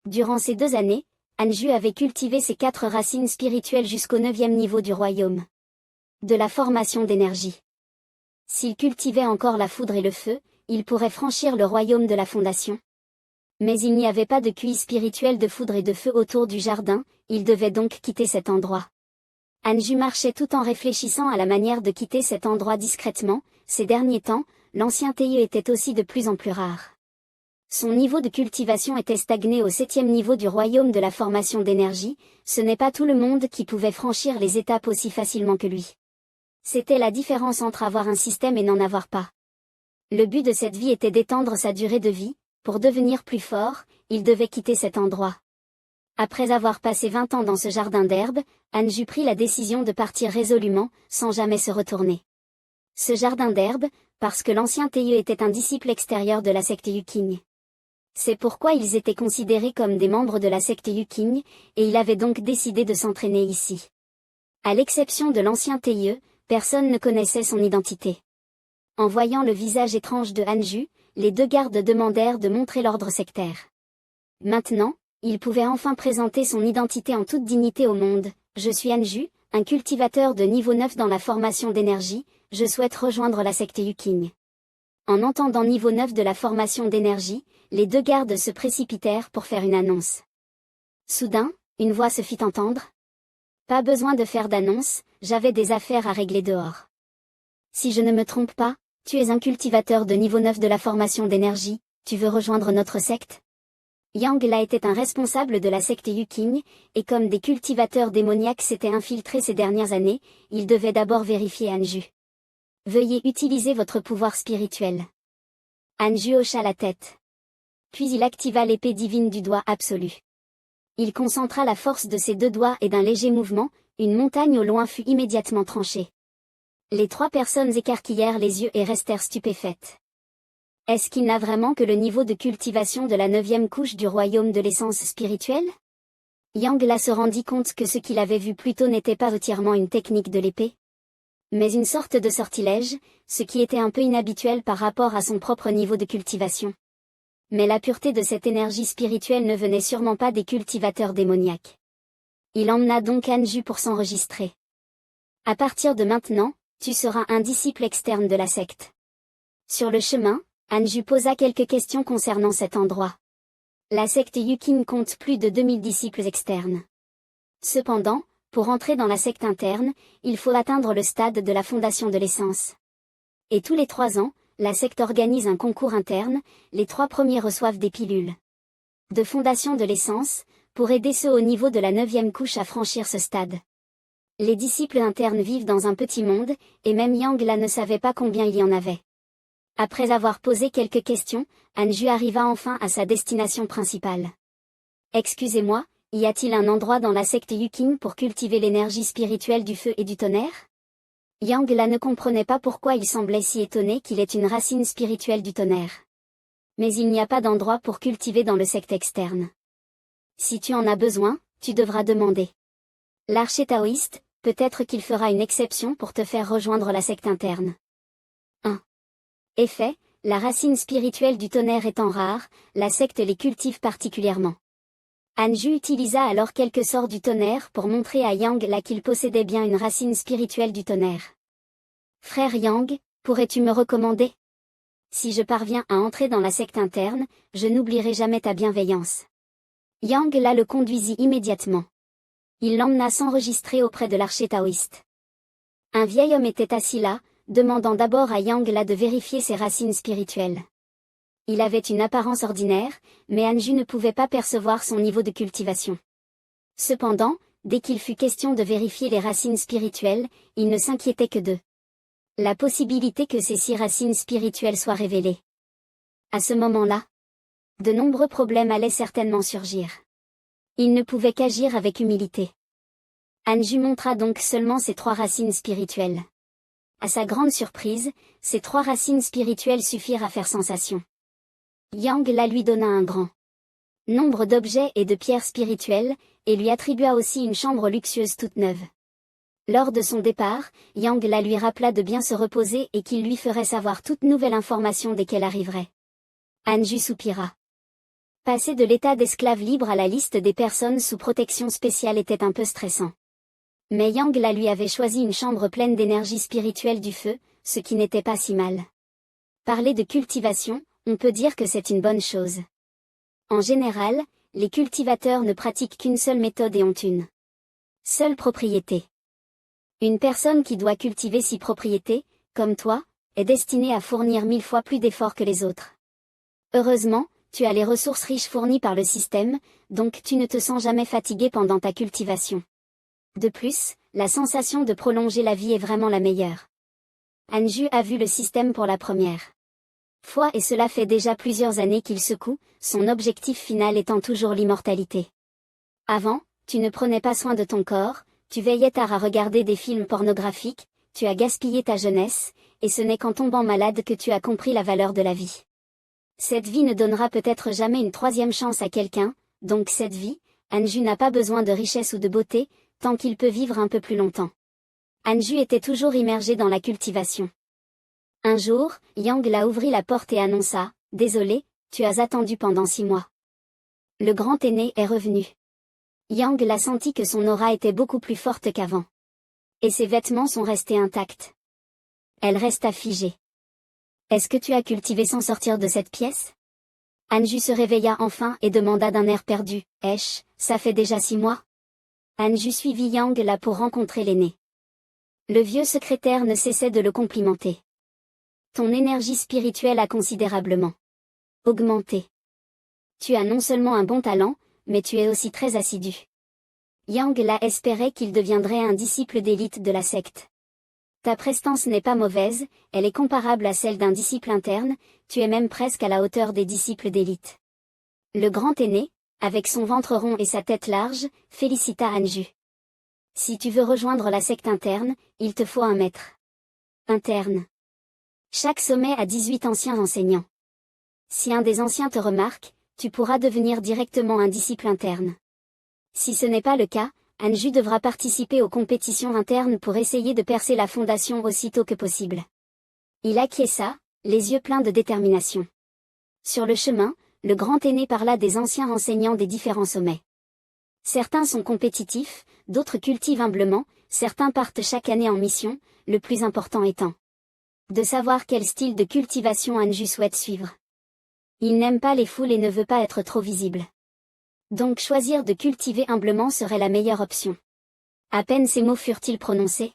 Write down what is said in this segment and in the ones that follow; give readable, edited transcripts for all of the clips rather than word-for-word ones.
Durant ces 2 années, Anju avait cultivé ses 4 racines spirituelles jusqu'au 9e niveau du royaume de la formation d'énergie. S'il cultivait encore la foudre et le feu, il pourrait franchir le royaume de la fondation. Mais il n'y avait pas de QI spirituel de foudre et de feu autour du jardin, il devait donc quitter cet endroit. Anju marchait tout en réfléchissant à la manière de quitter cet endroit discrètement. Ces derniers temps, l'ancien Teiyu était aussi de plus en plus rare. Son niveau de cultivation était stagné au 7e niveau du royaume de la formation d'énergie, ce n'est pas tout le monde qui pouvait franchir les étapes aussi facilement que lui. C'était la différence entre avoir un système et n'en avoir pas. Le but de cette vie était d'étendre sa durée de vie. Pour devenir plus fort, il devait quitter cet endroit. Après avoir passé 20 ans dans ce jardin d'herbe, Anju prit la décision de partir résolument, sans jamais se retourner. Ce jardin d'herbe, parce que l'ancien Teiyu était un disciple extérieur de la secte Yuking. C'est pourquoi ils étaient considérés comme des membres de la secte Yuking, et il avait donc décidé de s'entraîner ici. À l'exception de l'ancien Teiyu, personne ne connaissait son identité. En voyant le visage étrange de Anju, les 2 gardes demandèrent de montrer l'ordre sectaire. Maintenant, il pouvait enfin présenter son identité en toute dignité au monde. Je suis Anju, un cultivateur de niveau 9 dans la formation d'énergie, je souhaite rejoindre la secte Yuking. En entendant niveau 9 de la formation d'énergie, les 2 gardes se précipitèrent pour faire une annonce. Soudain, une voix se fit entendre. Pas besoin de faire d'annonce, j'avais des affaires à régler dehors. Si je ne me trompe pas, tu es un cultivateur de niveau 9 de la formation d'énergie, tu veux rejoindre notre secte? Yang La était un responsable de la secte Yuking, et comme des cultivateurs démoniaques s'étaient infiltrés ces dernières années, il devait d'abord vérifier Anju. Veuillez utiliser votre pouvoir spirituel. Anju hocha la tête. Puis il activa l'épée divine du doigt absolu. Il concentra la force de ses 2 doigts et d'un léger mouvement, une montagne au loin fut immédiatement tranchée. Les 3 personnes écarquillèrent les yeux et restèrent stupéfaites. Est-ce qu'il n'a vraiment que le niveau de cultivation de la 9e couche du royaume de l'essence spirituelle? Yang La se rendit compte que ce qu'il avait vu plus tôt n'était pas entièrement une technique de l'épée, mais une sorte de sortilège, ce qui était un peu inhabituel par rapport à son propre niveau de cultivation. Mais la pureté de cette énergie spirituelle ne venait sûrement pas des cultivateurs démoniaques. Il emmena donc Anju pour s'enregistrer. À partir de maintenant, tu seras un disciple externe de la secte. Sur le chemin, Anju posa quelques questions concernant cet endroit. La secte Yuking compte plus de 2000 disciples externes. Cependant, pour entrer dans la secte interne, il faut atteindre le stade de la fondation de l'essence. Et tous les 3 ans, la secte organise un concours interne, les 3 premiers reçoivent des pilules de fondation de l'essence, pour aider ceux au niveau de la 9e couche à franchir ce stade. Les disciples internes vivent dans un petit monde, et même Yang La ne savait pas combien il y en avait. Après avoir posé quelques questions, Anju arriva enfin à sa destination principale. Excusez-moi, y a-t-il un endroit dans la secte Yuking pour cultiver l'énergie spirituelle du feu et du tonnerre? Yang La ne comprenait pas pourquoi il semblait si étonné qu'il ait une racine spirituelle du tonnerre. Mais il n'y a pas d'endroit pour cultiver dans le secte externe. Si tu en as besoin, tu devras demander. L'archer taoïste, peut-être qu'il fera une exception pour te faire rejoindre la secte interne. 1. Effet, la racine spirituelle du tonnerre étant rare, la secte les cultive particulièrement. Anju utilisa alors quelques sorts du tonnerre pour montrer à Yang La qu'il possédait bien une racine spirituelle du tonnerre. Frère Yang, pourrais-tu me recommander? Si je parviens à entrer dans la secte interne, je n'oublierai jamais ta bienveillance. Yang La le conduisit immédiatement. Il l'emmena s'enregistrer auprès de l'archer taoïste. Un vieil homme était assis là, demandant d'abord à Yang La de vérifier ses racines spirituelles. Il avait une apparence ordinaire, mais Anju ne pouvait pas percevoir son niveau de cultivation. Cependant, dès qu'il fut question de vérifier les racines spirituelles, il ne s'inquiétait que de la possibilité que ces 6 racines spirituelles soient révélées. À ce moment-là, de nombreux problèmes allaient certainement surgir. Il ne pouvait qu'agir avec humilité. Anju montra donc seulement ses 3 racines spirituelles. À sa grande surprise, ces 3 racines spirituelles suffirent à faire sensation. Yang La lui donna un grand nombre d'objets et de pierres spirituelles, et lui attribua aussi une chambre luxueuse toute neuve. Lors de son départ, Yang La lui rappela de bien se reposer et qu'il lui ferait savoir toute nouvelle information dès qu'elle arriverait. Anju soupira. Passer de l'état d'esclave libre à la liste des personnes sous protection spéciale était un peu stressant. Mais Yang La lui avait choisi une chambre pleine d'énergie spirituelle du feu, ce qui n'était pas si mal. Parler de cultivation, on peut dire que c'est une bonne chose. En général, les cultivateurs ne pratiquent qu'une seule méthode et ont une seule propriété. Une personne qui doit cultiver 6 propriétés, comme toi, est destinée à fournir 1000 fois plus d'efforts que les autres. Heureusement, tu as les ressources riches fournies par le système, donc tu ne te sens jamais fatigué pendant ta cultivation. De plus, la sensation de prolonger la vie est vraiment la meilleure. Anju a vu le système pour la première fois et cela fait déjà plusieurs années qu'il secoue, son objectif final étant toujours l'immortalité. Avant, tu ne prenais pas soin de ton corps, tu veillais tard à regarder des films pornographiques, tu as gaspillé ta jeunesse, et ce n'est qu'en tombant malade que tu as compris la valeur de la vie. Cette vie ne donnera peut-être jamais une 3e chance à quelqu'un, donc cette vie, Anju n'a pas besoin de richesse ou de beauté, tant qu'il peut vivre un peu plus longtemps. Anju était toujours immergé dans la cultivation. Un jour, Yang La ouvrit la porte et annonça, « Désolé, tu as attendu pendant 6 mois. Le grand aîné est revenu. » Yang La sentit que son aura était beaucoup plus forte qu'avant. Et ses vêtements sont restés intacts. Elle resta figée. « Est-ce que tu as cultivé sans sortir de cette pièce ?» Anju se réveilla enfin et demanda d'un air perdu, « Ça fait déjà 6 mois ?» Anju suivit Yang La pour rencontrer l'aîné. Le vieux secrétaire ne cessait de le complimenter. Ton énergie spirituelle a considérablement augmenté. Tu as non seulement un bon talent, mais tu es aussi très assidu. Yang La espérait qu'il deviendrait un disciple d'élite de la secte. Ta prestance n'est pas mauvaise, elle est comparable à celle d'un disciple interne, tu es même presque à la hauteur des disciples d'élite. Le grand aîné, avec son ventre rond et sa tête large, félicita Anju. Si tu veux rejoindre la secte interne, il te faut un maître interne. Chaque sommet a 18 anciens enseignants. Si un des anciens te remarque, tu pourras devenir directement un disciple interne. Si ce n'est pas le cas, Anju devra participer aux compétitions internes pour essayer de percer la fondation aussitôt que possible. Il acquiesça, les yeux pleins de détermination. Sur le chemin, le grand aîné parla des anciens enseignants des différents sommets. Certains sont compétitifs, d'autres cultivent humblement, certains partent chaque année en mission, le plus important étant de savoir quel style de cultivation Anju souhaite suivre. Il n'aime pas les foules et ne veut pas être trop visible. Donc choisir de cultiver humblement serait la meilleure option. À peine ces mots furent-ils prononcés.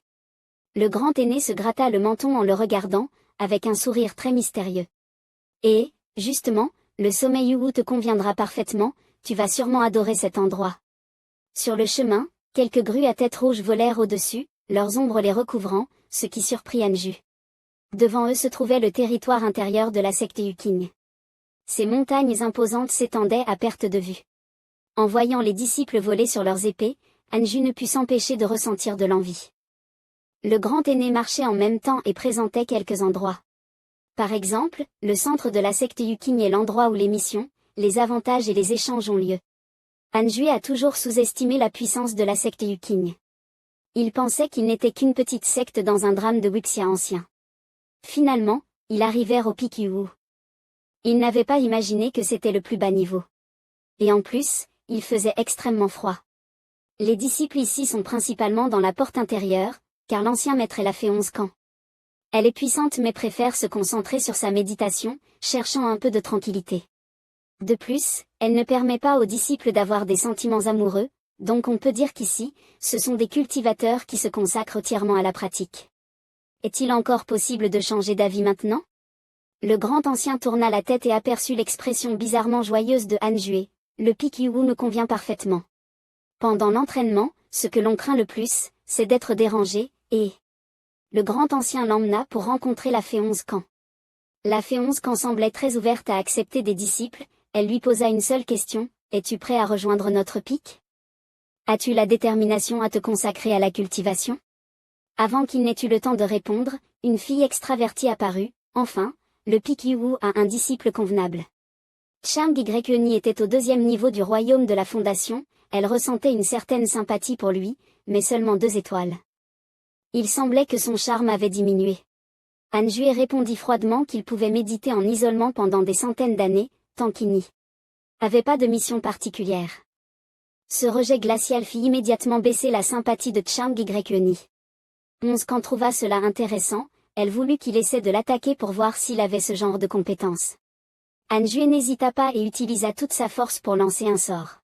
Le grand aîné se gratta le menton en le regardant, avec un sourire très mystérieux. Et, justement, le sommet Yuwu te conviendra parfaitement, tu vas sûrement adorer cet endroit. Sur le chemin, quelques grues à tête rouge volèrent au-dessus, leurs ombres les recouvrant, ce qui surprit Anju. Devant eux se trouvait le territoire intérieur de la secte Yuking. Ces montagnes imposantes s'étendaient à perte de vue. En voyant les disciples voler sur leurs épées, Anju ne put s'empêcher de ressentir de l'envie. Le grand aîné marchait en même temps et présentait quelques endroits. Par exemple, le centre de la secte Yuking est l'endroit où les missions, les avantages et les échanges ont lieu. Anju a toujours sous-estimé la puissance de la secte Yuking. Il pensait qu'il n'était qu'une petite secte dans un drame de Wuxia ancien. Finalement, ils arrivèrent au pic Yuwu. Ils n'avaient pas imaginé que c'était le plus bas niveau. Et en plus, il faisait extrêmement froid. Les disciples ici sont principalement dans la porte intérieure, car l'ancien maître l'a fait 11 camps. Elle est puissante mais préfère se concentrer sur sa méditation, cherchant un peu de tranquillité. De plus, elle ne permet pas aux disciples d'avoir des sentiments amoureux, donc on peut dire qu'ici, ce sont des cultivateurs qui se consacrent entièrement à la pratique. Est-il encore possible de changer d'avis maintenant? Le grand ancien tourna la tête et aperçut l'expression bizarrement joyeuse de Anju. Le pic Yuwu me convient parfaitement. Pendant l'entraînement, ce que l'on craint le plus, c'est d'être dérangé, et le grand ancien l'emmena pour rencontrer la fée 11 camps. La fée 11 camps semblait très ouverte à accepter des disciples, elle lui posa une seule question, es-tu prêt à rejoindre notre pic? As-tu la détermination à te consacrer à la cultivation? Avant qu'il n'ait eu le temps de répondre, une fille extravertie apparut, enfin, le pic Yuwu a un disciple convenable. Chang Yuni était au 2e niveau du royaume de la fondation, elle ressentait une certaine sympathie pour lui, mais seulement 2 étoiles. Il semblait que son charme avait diminué. Anju répondit froidement qu'il pouvait méditer en isolement pendant des centaines d'années, tant qu'il n'y avait pas de mission particulière. Ce rejet glacial fit immédiatement baisser la sympathie de Chang Yuni. 11 Quand trouva cela intéressant, elle voulut qu'il essaie de l'attaquer pour voir s'il avait ce genre de compétences. Anju n'hésita pas et utilisa toute sa force pour lancer un sort.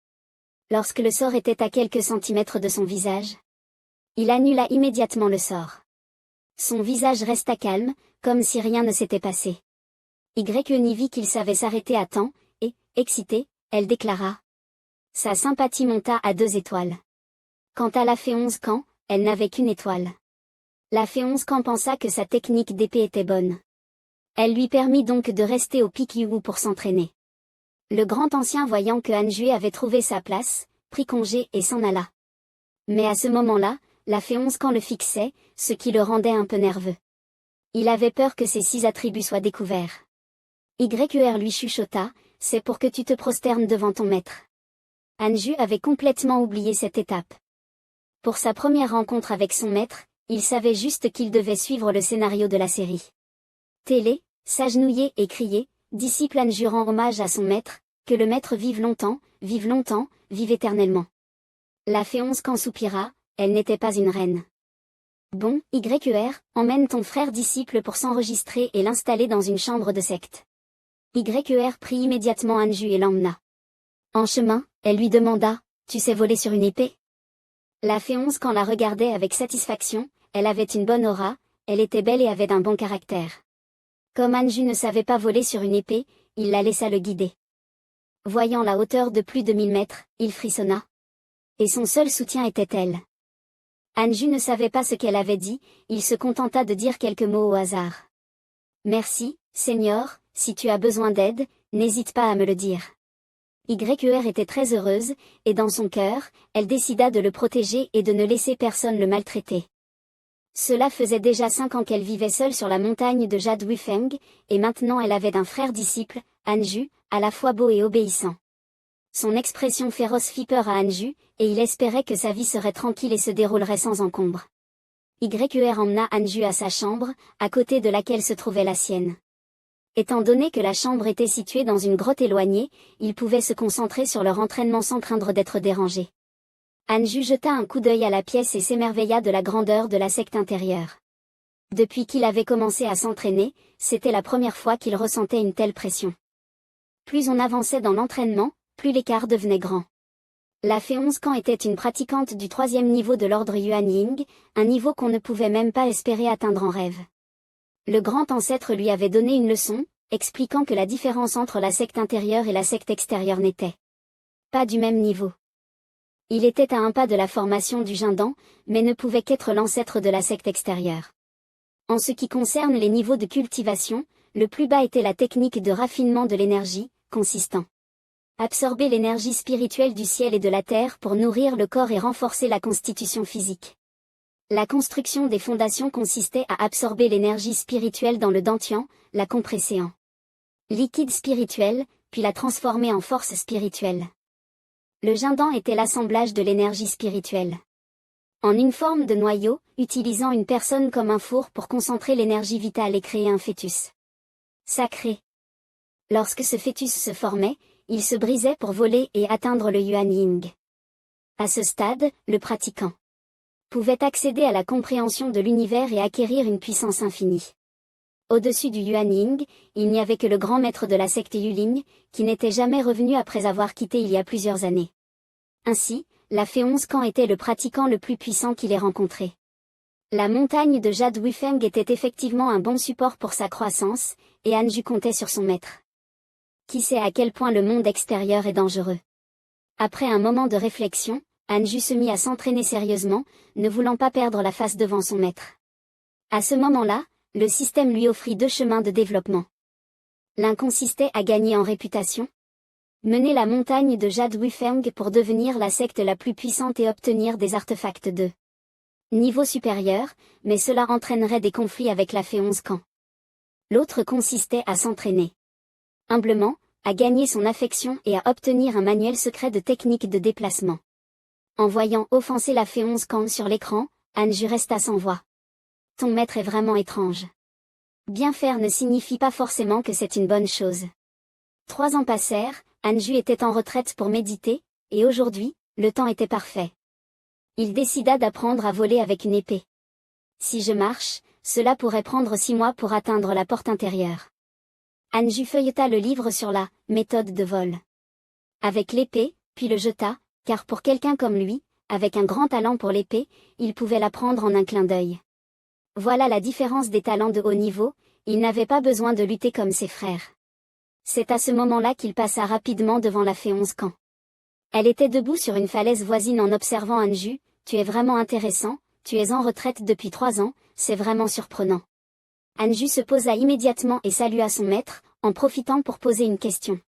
Lorsque le sort était à quelques centimètres de son visage, il annula immédiatement le sort. Son visage resta calme, comme si rien ne s'était passé. Yuni vit qu'il savait s'arrêter à temps, et, excitée, elle déclara. Sa sympathie monta à 2 étoiles. Quant à la fée 11 Camp, elle n'avait qu'une étoile. La fée 11 Camp pensa que sa technique d'épée était bonne. Elle lui permit donc de rester au Pikyu pour s'entraîner. Le grand ancien voyant que Anju avait trouvé sa place, prit congé et s'en alla. Mais à ce moment-là, la fée 11 Camp le fixait, ce qui le rendait un peu nerveux. Il avait peur que ses 6 attributs soient découverts. YQR lui chuchota, c'est pour que tu te prosternes devant ton maître. Anju avait complètement oublié cette étape. Pour sa première rencontre avec son maître, il savait juste qu'il devait suivre le scénario de la série. Télé, s'agenouiller et crier, disciple Anju rend hommage à son maître, que le maître vive longtemps, vive éternellement. La fée 11 Camp soupira, elle n'était pas une reine. Bon, YQR, emmène ton frère disciple pour s'enregistrer et l'installer dans une chambre de secte. YQR prit immédiatement Anju et l'emmena. En chemin, elle lui demanda, tu sais voler sur une épée? La fée 11 Camp la regardait avec satisfaction, elle avait une bonne aura, elle était belle et avait d'un bon caractère. Comme Anju ne savait pas voler sur une épée, il la laissa le guider. Voyant la hauteur de plus de 1000 mètres, il frissonna. Et son seul soutien était elle. Anju ne savait pas ce qu'elle avait dit, il se contenta de dire quelques mots au hasard. Merci, Seigneur, si tu as besoin d'aide, n'hésite pas à me le dire. YQR était très heureuse, et dans son cœur, elle décida de le protéger et de ne laisser personne le maltraiter. Cela faisait déjà 5 ans qu'elle vivait seule sur la montagne de Jade Wifeng, et maintenant elle avait d'un frère disciple, Anju, à la fois beau et obéissant. Son expression féroce fit peur à Anju, et il espérait que sa vie serait tranquille et se déroulerait sans encombre. YQR emmena Anju à sa chambre, à côté de laquelle se trouvait la sienne. Étant donné que la chambre était située dans une grotte éloignée, ils pouvaient se concentrer sur leur entraînement sans craindre d'être dérangés. Anju jeta un coup d'œil à la pièce et s'émerveilla de la grandeur de la secte intérieure. Depuis qu'il avait commencé à s'entraîner, c'était la première fois qu'il ressentait une telle pression. Plus on avançait dans l'entraînement, plus l'écart devenait grand. La fée 11 Camp était une pratiquante du 3e niveau de l'ordre Yuan Ying, un niveau qu'on ne pouvait même pas espérer atteindre en rêve. Le grand ancêtre lui avait donné une leçon, expliquant que la différence entre la secte intérieure et la secte extérieure n'était pas du même niveau. Il était à un pas de la formation du Jindan, mais ne pouvait qu'être l'ancêtre de la secte extérieure. En ce qui concerne les niveaux de cultivation, le plus bas était la technique de raffinement de l'énergie, consistant à absorber l'énergie spirituelle du ciel et de la terre pour nourrir le corps et renforcer la constitution physique. La construction des fondations consistait à absorber l'énergie spirituelle dans le dantian, la compresser en liquide spirituel, puis la transformer en force spirituelle. Le Jindan était l'assemblage de l'énergie spirituelle en une forme de noyau, utilisant une personne comme un four pour concentrer l'énergie vitale et créer un fœtus sacré. Lorsque ce fœtus se formait, il se brisait pour voler et atteindre le Yuan Ying. À ce stade, le pratiquant pouvait accéder à la compréhension de l'univers et acquérir une puissance infinie. Au-dessus du Yuan Ying, il n'y avait que le grand maître de la secte Yuling, qui n'était jamais revenu après avoir quitté il y a plusieurs années. Ainsi, la fée 11 Camp était le pratiquant le plus puissant qu'il ait rencontré. La montagne de Jade Wifeng était effectivement un bon support pour sa croissance, et Anju comptait sur son maître. Qui sait à quel point le monde extérieur est dangereux. Après un moment de réflexion, Anju se mit à s'entraîner sérieusement, ne voulant pas perdre la face devant son maître. À ce moment-là, le système lui offrit 2 chemins de développement. L'un consistait à gagner en réputation, mener la montagne de Jade Wifeng pour devenir la secte la plus puissante et obtenir des artefacts de niveau supérieur, mais cela entraînerait des conflits avec la fée 11 Camp. L'autre consistait à s'entraîner humblement, à gagner son affection et à obtenir un manuel secret de technique de déplacement. En voyant offenser la fée 11 Camp sur l'écran, Anju resta sans voix. Ton maître est vraiment étrange. Bien faire ne signifie pas forcément que c'est une bonne chose. 3 ans passèrent, Anju était en retraite pour méditer, et aujourd'hui, le temps était parfait. Il décida d'apprendre à voler avec une épée. Si je marche, cela pourrait prendre 6 mois pour atteindre la porte intérieure. Anju feuilleta le livre sur la méthode de vol. Avec l'épée, puis le jeta, car pour quelqu'un comme lui, avec un grand talent pour l'épée, il pouvait l'apprendre en un clin d'œil. Voilà la différence des talents de haut niveau, il n'avait pas besoin de lutter comme ses frères. C'est à ce moment-là qu'il passa rapidement devant la fée 11 camps. Elle était debout sur une falaise voisine en observant Anju. Tu es vraiment intéressant, tu es en retraite depuis 3 ans, c'est vraiment surprenant. Anju se posa immédiatement et salua son maître, en profitant pour poser une question.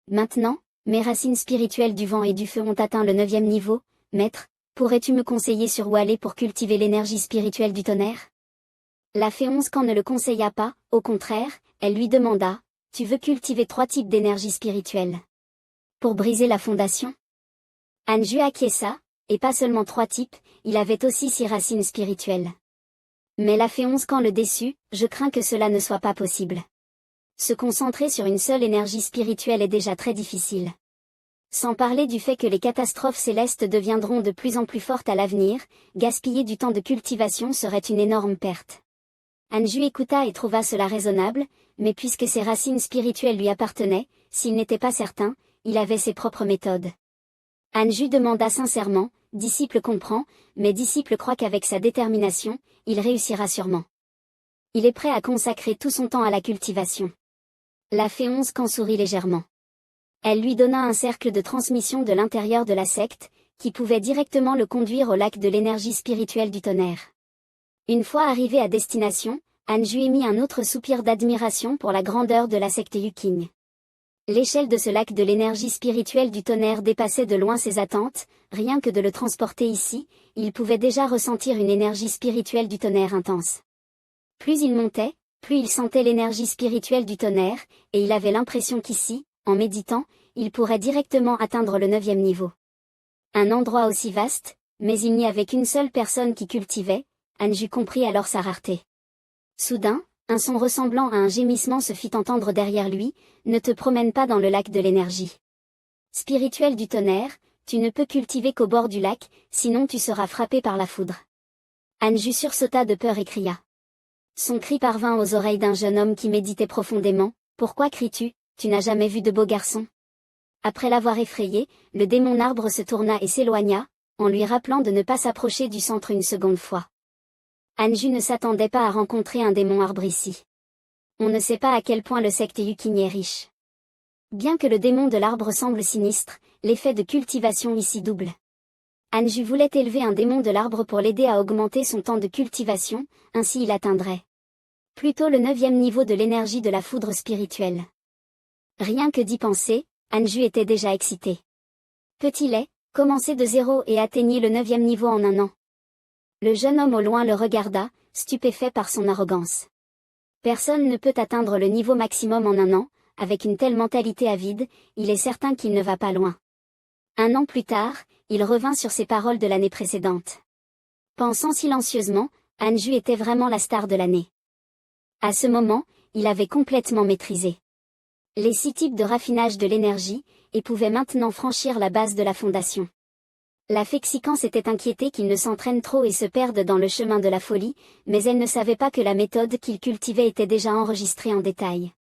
Maintenant, mes racines spirituelles du vent et du feu ont atteint le 9e niveau, maître, pourrais-tu me conseiller sur où aller pour cultiver l'énergie spirituelle du tonnerre? La fée 11 camps ne le conseilla pas, au contraire, elle lui demanda, tu veux cultiver 3 types d'énergie spirituelle pour briser la fondation? Anju acquiesça, et pas seulement 3 types, il avait aussi 6 racines spirituelles. Mais la fée 11 camps le déçut, je crains que cela ne soit pas possible. Se concentrer sur une seule énergie spirituelle est déjà très difficile. Sans parler du fait que les catastrophes célestes deviendront de plus en plus fortes à l'avenir, gaspiller du temps de cultivation serait une énorme perte. Anju écouta et trouva cela raisonnable, mais puisque ses racines spirituelles lui appartenaient, s'il n'était pas certain, il avait ses propres méthodes. Anju demanda sincèrement, disciple comprend, mais disciple croit qu'avec sa détermination, il réussira sûrement. Il est prêt à consacrer tout son temps à la cultivation. La fée 11 camps sourit légèrement. Elle lui donna un cercle de transmission de l'intérieur de la secte, qui pouvait directement le conduire au lac de l'énergie spirituelle du tonnerre. Une fois arrivé à destination, Anju émit un autre soupir d'admiration pour la grandeur de la secte Yuking. L'échelle de ce lac de l'énergie spirituelle du tonnerre dépassait de loin ses attentes, rien que de le transporter ici, il pouvait déjà ressentir une énergie spirituelle du tonnerre intense. Plus il montait, plus il sentait l'énergie spirituelle du tonnerre, et il avait l'impression qu'ici, en méditant, il pourrait directement atteindre le 9e niveau. Un endroit aussi vaste, mais il n'y avait qu'une seule personne qui cultivait, Anju comprit alors sa rareté. Soudain, un son ressemblant à un gémissement se fit entendre derrière lui, ne te promène pas dans le lac de l'énergie spirituelle du tonnerre, tu ne peux cultiver qu'au bord du lac, sinon tu seras frappé par la foudre. Anju sursauta de peur et cria. Son cri parvint aux oreilles d'un jeune homme qui méditait profondément, pourquoi cries-tu, tu n'as jamais vu de beau garçon? Après l'avoir effrayé, le démon arbre se tourna et s'éloigna, en lui rappelant de ne pas s'approcher du centre une seconde fois. Anju ne s'attendait pas à rencontrer un démon arbre ici. On ne sait pas à quel point le secte Yuking est riche. Bien que le démon de l'arbre semble sinistre, l'effet de cultivation ici double. Anju voulait élever un démon de l'arbre pour l'aider à augmenter son temps de cultivation, ainsi il atteindrait plutôt le 9e niveau de l'énergie de la foudre spirituelle. Rien que d'y penser, Anju était déjà excité. Petit lait, commencez de 0 et atteignez le 9e niveau en un an. Le jeune homme au loin le regarda, stupéfait par son arrogance. Personne ne peut atteindre le niveau maximum en un an, avec une telle mentalité avide, il est certain qu'il ne va pas loin. Un an plus tard, il revint sur ses paroles de l'année précédente. Pensant silencieusement, Anju était vraiment la star de l'année. À ce moment, il avait complètement maîtrisé les 6 types de raffinage de l'énergie, et pouvait maintenant franchir la base de la fondation. La Fexican s'était inquiétée qu'il ne s'entraîne trop et se perde dans le chemin de la folie, mais elle ne savait pas que la méthode qu'il cultivait était déjà enregistrée en détail.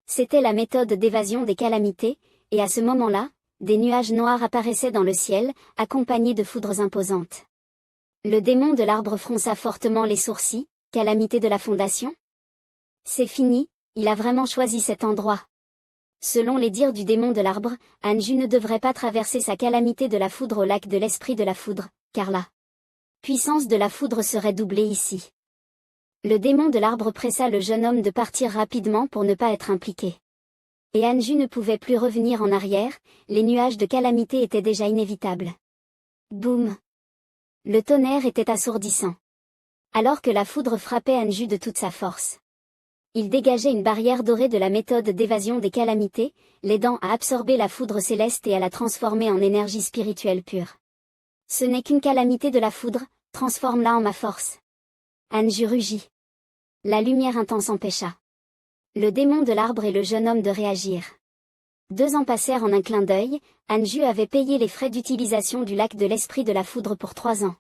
C'était la méthode d'évasion des calamités, et à ce moment-là, des nuages noirs apparaissaient dans le ciel, accompagnés de foudres imposantes. Le démon de l'arbre fronça fortement les sourcils, calamité de la fondation? C'est fini, il a vraiment choisi cet endroit. Selon les dires du démon de l'arbre, Anju ne devrait pas traverser sa calamité de la foudre au lac de l'esprit de la foudre, car la puissance de la foudre serait doublée ici. Le démon de l'arbre pressa le jeune homme de partir rapidement pour ne pas être impliqué. Et Anju ne pouvait plus revenir en arrière, les nuages de calamité étaient déjà inévitables. Boum! Le tonnerre était assourdissant. Alors que la foudre frappait Anju de toute sa force. Il dégageait une barrière dorée de la méthode d'évasion des calamités, l'aidant à absorber la foudre céleste et à la transformer en énergie spirituelle pure. Ce n'est qu'une calamité de la foudre, transforme-la en ma force. Anju rugit. La lumière intense empêcha le démon de l'arbre et le jeune homme de réagir. 2 ans passèrent en un clin d'œil, Anjou avait payé les frais d'utilisation du lac de l'Esprit de la Foudre pour 3 ans.